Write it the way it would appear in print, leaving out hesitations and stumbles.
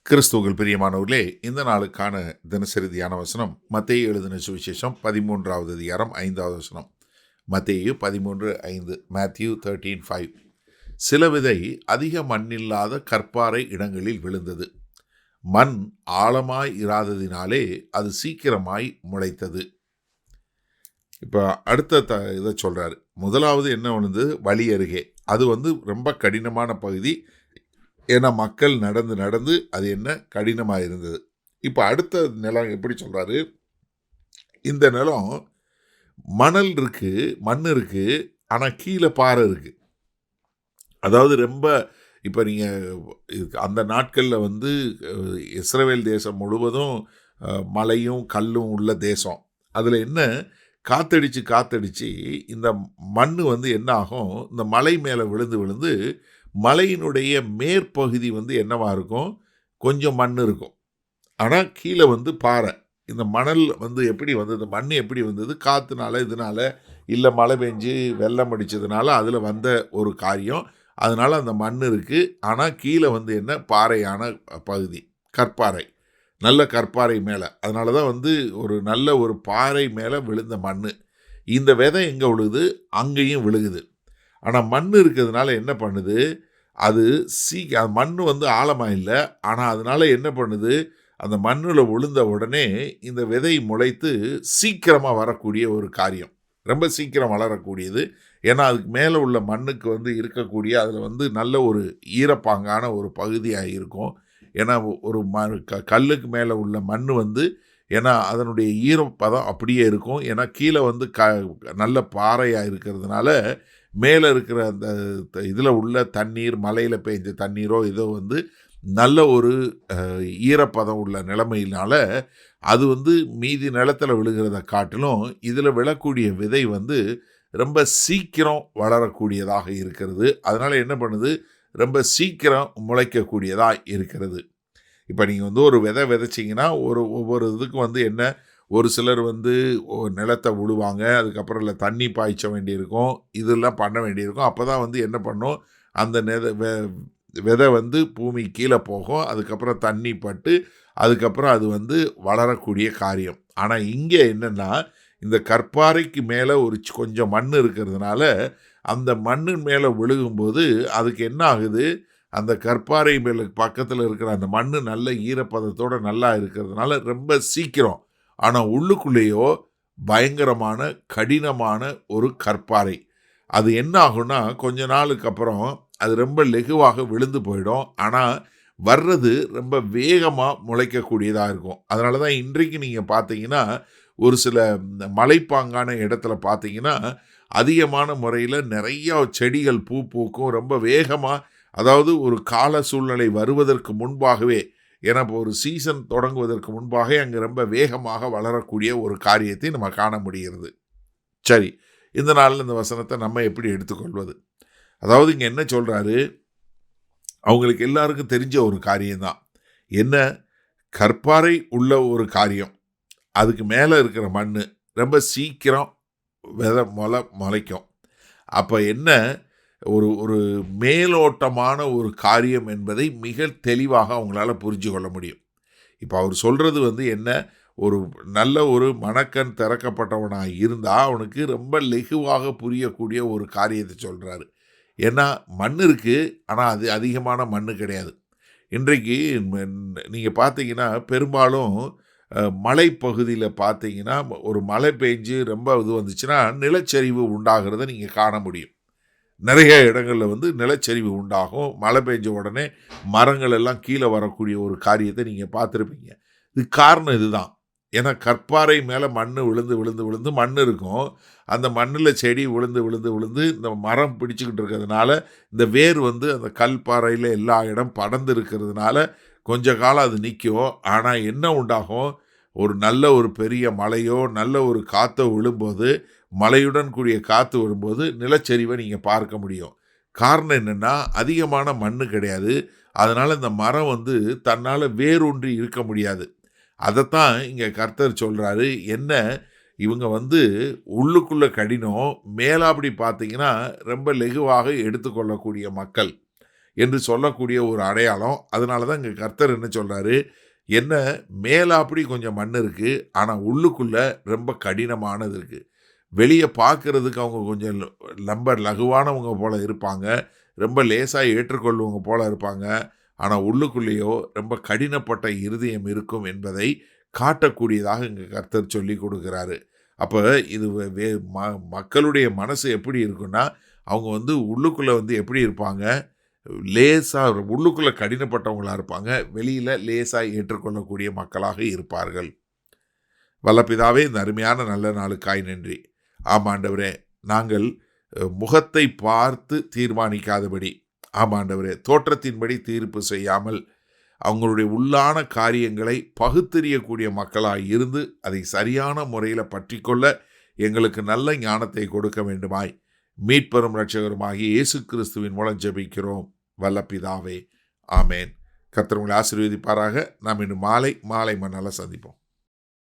கிறிஸ்துவுக்குள் பிரியமானவர்களே, இந்த நாளுக்கான தினசரி தியான வசனம் மத்தேயு எழுதின சுவிசேஷம் 13வது அதிகாரம் 5வது வசனம். மத்தேயு 13:5. Matthew 13:5. சில விதை அதிக மண்ணில்லாத கற்பாறை இடங்களில் விழுந்தது. மண் ஆழமாய் இராததினாலே அது சீக்கிரமாய் முளைத்தது. இப்போ அடுத்த இதை சொல்றாரு. முதலாவது என்ன வந்து வழி அருகே. அது ரொம்ப கடினமான பகுதி. ஏன்னா மக்கள் நடந்து அது என்ன கடினமாக இருந்தது. இப்போ அடுத்த நிலம் எப்படி சொல்கிறாரு, இந்த நிலம் மணல் இருக்கு, மண் இருக்கு, ஆனால் கீழே பாறை இருக்கு. அதாவது ரொம்ப இப்போ நீங்கள் அந்த நாட்களில் இஸ்ரவேல் தேசம் முழுவதும் மலையும் கல்லும் உள்ள தேசம். அதில் என்ன காத்தடிச்சு இந்த மண் என்ன ஆகும், இந்த மலை மேலே விழுந்து மலையினுடைய மேற்பகுதி என்னவா இருக்கும், கொஞ்சம் மண் இருக்கும், ஆனால் கீழே பாறை. இந்த மணல் எப்படி வந்தது, மண் எப்படி வந்தது, காற்றுனால, இதனால இல்லை மழை பெஞ்சு வெள்ளம் அடித்ததுனால அதில் வந்த ஒரு காரியம். அதனால் அந்த மண் இருக்குது, ஆனால் கீழே என்ன பாறையான பகுதி, கற்பாறை, நல்ல கற்பாறை மேலே. அதனால தான் ஒரு நல்ல ஒரு பாறை மேலே விழுந்த மண். இந்த விதை எங்கே விழுகுது, அங்கேயும் விழுகுது. ஆனால் மண் இருக்கிறதுனால என்ன பண்ணுது, அது மண் ஆழமாக இல்லை, ஆனால் அதனால் என்ன பண்ணுது, அந்த மண்ணில் விழுந்த உடனே இந்த விதை முளைத்து சீக்கிரமாக வரக்கூடிய ஒரு காரியம், ரொம்ப சீக்கிரம் வளரக்கூடியது. ஏன்னா அதுக்கு மேலே உள்ள மண்ணுக்கு இருக்கக்கூடிய அதில் நல்ல ஒரு ஈரப்பாங்கான ஒரு பகுதியாக இருக்கும். ஏன்னா ஒரு கல்லுக்கு மேலே உள்ள மண் ஏன்னா அதனுடைய ஈரப்பதம் அப்படியே இருக்கும். ஏன்னா கீழே நல்ல பாறையாக இருக்கிறதுனால மேலே இருக்கிற அந்த இதில் உள்ள தண்ணீர், மலையில் பெய்ஞ்ச தண்ணீரோ இதோ நல்ல ஒரு ஈரப்பதம் உள்ள நிலைமையினால அது மீதி நிலத்தில் விழுகிறத காட்டிலும் இதில் விழக்கூடிய விதை ரொம்ப சீக்கிரம் வளரக்கூடியதாக இருக்கிறது. அதனால் என்ன பண்ணுது, ரொம்ப சீக்கிரம் முளைக்கக்கூடியதாக இருக்கிறது. இப்போ நீங்கள் ஒரு விதை விதைச்சிங்கன்னா ஒவ்வொரு இதுக்கும் என்ன, ஒரு சிலர் நிலத்தை விழுவாங்க, அதுக்கப்புறம் இல்லை தண்ணி பாய்ச்ச வேண்டியிருக்கும், இதெல்லாம் பண்ண வேண்டியிருக்கும். அப்போ தான் என்ன பண்ணும், அந்த விதை பூமி கீழே போகும், அதுக்கப்புறம் தண்ணி பட்டு அதுக்கப்புறம் அது வளரக்கூடிய காரியம். ஆனால் இங்கே என்னென்னா, இந்த கற்பாறைக்கு மேலே ஒரு கொஞ்சம் மண் இருக்கிறதுனால அந்த மண்ணின் மேலே விழுகும்போது அதுக்கு என்ன ஆகுது, அந்த கற்பாறை மேலே பக்கத்தில் இருக்கிற அந்த மண் நல்ல ஈரப்பதத்தோடு நல்லா இருக்கிறதுனால ரொம்ப சீக்கிரம், ஆனால் உள்ளுக்குள்ளேயோ பயங்கரமான கடினமான ஒரு கற்பாறை. அது என்ன ஆகும்னா, கொஞ்ச நாளுக்கு அப்புறம் அது ரொம்ப லெகுவாக விழுந்து போயிடும். ஆனால் வர்றது ரொம்ப வேகமாக முளைக்கக்கூடியதாக இருக்கும். அதனால தான் இன்றைக்கு நீங்கள் பார்த்தீங்கன்னா ஒரு சில மலைப்பாங்கான இடத்துல பார்த்தீங்கன்னா அதிகமான முறையில் நிறையா செடிகள் பூக்கும், ரொம்ப வேகமாக. அதாவது ஒரு கால சூழ்நிலை வருவதற்கு முன்பாகவே, ஏன்னா இப்போ ஒரு சீசன் தொடங்குவதற்கு முன்பாக அங்கே ரொம்ப வேகமாக வளரக்கூடிய ஒரு காரியத்தை நம்ம காண முடிகிறது. சரி, இந்த நாளில் இந்த வசனத்தை நம்ம எப்படி எடுத்துக்கொள்வது? அதாவது இங்கே என்ன சொல்கிறாரு, அவங்களுக்கு எல்லாருக்கும் தெரிஞ்ச ஒரு காரியம்தான். என்ன, கற்பாறை உள்ள ஒரு காரியம், அதுக்கு மேலே இருக்கிற மண் ரொம்ப சீக்கிரம் விதை முளைக்கும். அப்போ என்ன, ஒரு மேலோட்டமான ஒரு காரியம் என்பதை மிக தெளிவாக அவங்களால புரிஞ்சு கொள்ள முடியும். இப்போ அவர் சொல்கிறது என்ன, ஒரு நல்ல ஒரு மனக்கண் திறக்கப்பட்டவனாக இருந்தால் அவனுக்கு ரொம்ப லெகுவாக புரியக்கூடிய ஒரு காரியத்தை சொல்கிறாரு. ஏன்னா மண் இருக்குது, ஆனால் அது அதிகமான மண் கிடையாது. இன்றைக்கு நீங்கள் பார்த்தீங்கன்னா பெரும்பாலும் மலைப்பகுதியில் பார்த்தீங்கன்னா ஒரு மழை பெஞ்சு ரொம்ப இது வந்துச்சுன்னா நிலச்சரிவு உண்டாகிறத நீங்கள் காண முடியும். நிறைய இடங்களில் நிலச்சரிவு உண்டாகும். மழை பெஞ்ச உடனே மரங்கள் எல்லாம் கீழே வரக்கூடிய ஒரு காரியத்தை நீங்கள் பார்த்துருப்பீங்க. இது காரணம் இதுதான். ஏன்னா கற்பாறை மேலே மண் விழுந்து மண் இருக்கும். அந்த மண்ணில் செடி விழுந்து இந்த மரம் பிடிச்சிக்கிட்டு இருக்கிறதுனால இந்த வேர் அந்த கல்பாறையில் எல்லா இடம் படர்ந்து இருக்கிறதுனால கொஞ்ச காலம் அது நிற்கும். ஆனால் என்ன உண்டாகும், ஒரு நல்ல ஒரு பெரிய மழையோ நல்ல ஒரு காற்றோ விழும்போது, மழையுடன் கூடிய காற்று வரும்போது நிலச்சரிவை நீங்கள் பார்க்க முடியும். காரணம் என்னென்னா, அதிகமான மண் கிடையாது. அதனால் இந்த மரம் தன்னால் வேரூன்றி இருக்க முடியாது. அதைத்தான் இங்கே கர்த்தர் சொல்கிறாரு. என்ன, இவங்க உள்ளுக்குள்ளே கடினம், மேலாப்படி பார்த்தீங்கன்னா ரொம்ப லெகுவாக எடுத்துக்கொள்ளக்கூடிய மக்கள். என்று சொல்லக்கூடிய ஒரு அடையாளம். அதனால தான் இங்கே கர்த்தர் என்ன சொல்கிறாரு, என்ன மேலாப்படி கொஞ்சம் மண் இருக்குது, ஆனால் உள்ளுக்குள்ளே ரொம்ப கடினமானது இருக்குது. வெளியே பார்க்குறதுக்கு அவங்க கொஞ்சம் ரொம்ப லகுவானவங்க போல் இருப்பாங்க, ரொம்ப லேசாக ஏற்றுக்கொள்வங்க போல் இருப்பாங்க. ஆனால் உள்ளுக்குள்ளேயோ ரொம்ப கடினப்பட்ட இருதயம் இருக்கும் என்பதை காட்டக்கூடியதாக இங்கே கர்த்தர் சொல்லி கொடுக்குறாரு. அப்போ இது மக்களுடைய மனசு எப்படி இருக்குன்னா, அவங்க உள்ளுக்குள்ளே எப்படி இருப்பாங்க, லேசாக உள்ளுக்குள்ளே கடினப்பட்டவங்களாக இருப்பாங்க, வெளியில் லேசாக ஏற்றுக்கொள்ளக்கூடிய மக்களாக இருப்பார்கள். வல்லபிதாவே, இந்த அருமையான நல்ல நாளுக்காய் நன்றி. ஆமாண்டவரே, நாங்கள் முகத்தை பார்த்து தீர்மானிக்காதபடி, ஆமாண்டவரே, தோற்றத்தின்படி தீர்ப்பு செய்யாமல் அவங்களுடைய உள்ளான காரியங்களை பகுத்தறியக்கூடிய மக்களாய் இருந்து அதை சரியான முறையில் பற்றி கொள்ள எங்களுக்கு நல்ல ஞானத்தை கொடுக்க வேண்டுமாய் மீட்பெரும் இரட்சகருமாகிய இயேசு கிறிஸ்துவின் மூலம் ஜெபிக்கிறோம் வல்லபிதாவே, ஆமேன். கர்த்தர் உங்களை ஆசீர்வதிப்பாராக. நாம் இன்று மாலை மண்ணால் சந்திப்போம்.